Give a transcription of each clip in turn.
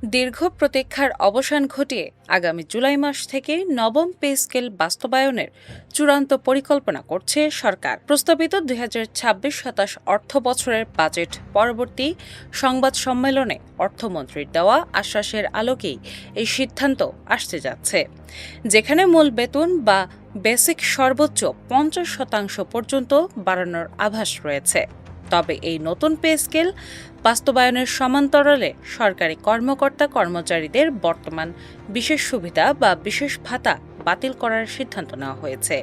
দীর্ঘ প্রতীক্ষার অবসান ঘটিয়ে আগামী জুলাই মাস থেকে নবম পে স্কেল বাস্তবায়নের চূড়ান্ত পরিকল্পনা করছে সরকার। প্রস্তাবিত ২০২৬-২৭ অর্থ বছরের বাজেট পরবর্তী সংবাদ সম্মেলনে অর্থমন্ত্রীর দেওয়া আশ্বাসের আলোকেই এই সিদ্ধান্ত আসতে যাচ্ছে, যেখানে মূল বেতন বা বেসিক সর্বোচ্চ ৫০% পর্যন্ত বাড়ানোর আভাস রয়েছে। তবে এই নতুন পে স্কেল বাস্তবায়নের সমান্তরালে সরকারি কর্মকর্তা কর্মচারীদের বর্তমান বিশেষ সুবিধা বা বিশেষ ভাতা বাতিল করার সিদ্ধান্ত নেওয়া হয়েছে,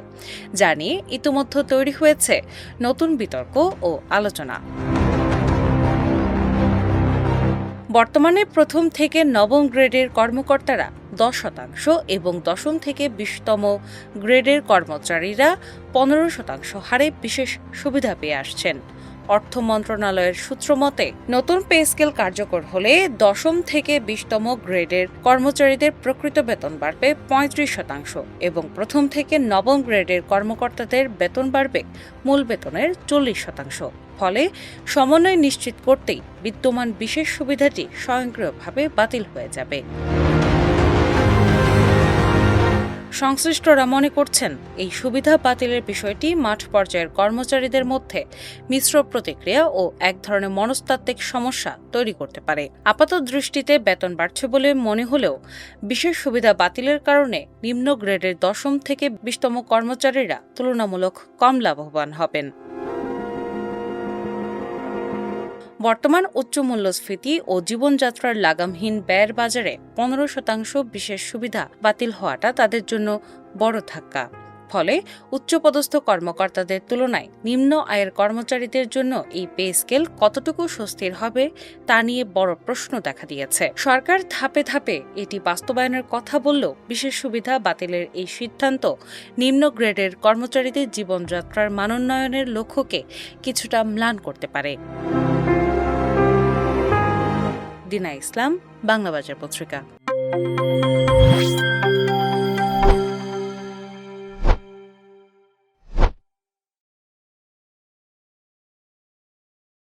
যা নিয়ে ইতিমধ্যে তৈরি হয়েছে নতুন বিতর্ক ও আলোচনা। বর্তমানে প্রথম থেকে নবম গ্রেডের কর্মকর্তারা ১০% এবং দশম থেকে ২০তম গ্রেডের কর্মচারীরা ১৫% হারে বিশেষ সুবিধা পেয়ে আসছেন। অর্থ মন্ত্রণালয়ের সূত্র মতে, নতুন পে স্কেল কার্যকর হলে দশম থেকে ২০তম গ্রেডের কর্মচারীদের প্রকৃত বেতন বাড়বে ৩৫% এবং প্রথম থেকে নবম গ্রেডের কর্মকর্তাদের বেতন বাড়বে মূল বেতনের ৪০%। ফলে সমন্বয় নিশ্চিত করতেই বিদ্যমান বিশেষ সুবিধাটি স্বয়ংক্রিয়ভাবে বাতিল হয়ে যাবে। সংশ্লিষ্টরা মনে করছেন, এই সুবিধা বাতিলের বিষয়টি মাঠ পর্যায়ের কর্মচারীদের মধ্যে মিশ্র প্রতিক্রিয়া ও এক ধরনের মনস্তাত্ত্বিক সমস্যা তৈরি করতে পারে। আপাত দৃষ্টিতে বেতন বাড়ছে বলে মনে হলেও বিশেষ সুবিধা বাতিলের কারণে নিম্ন গ্রেডের দশম থেকে ২০তম কর্মচারীরা তুলনামূলক কম লাভবান হবেন। বর্তমান উচ্চ মূল্যস্ফীতি ও জীবনযাত্রার লাগামহীন ব্যয়ের বাজারে ১৫% বিশেষ সুবিধা বাতিল হওয়াটা তাদের জন্য বড় ধাক্কা। ফলে উচ্চপদস্থ কর্মকর্তাদের তুলনায় নিম্ন আয়ের কর্মচারীদের জন্য এই পে স্কেল কতটুকু স্বস্তির হবে তা নিয়ে বড় প্রশ্ন দেখা দিয়েছে। সরকার ধাপে ধাপে এটি বাস্তবায়নের কথা বললেও বিশেষ সুবিধা বাতিলের এই সিদ্ধান্ত নিম্ন গ্রেডের কর্মচারীদের জীবনযাত্রার মানোন্নয়নের লক্ষ্যকে কিছুটা ম্লান করতে পারে। দিনা ইসলাম, বাংলা বাজার পত্রিকা।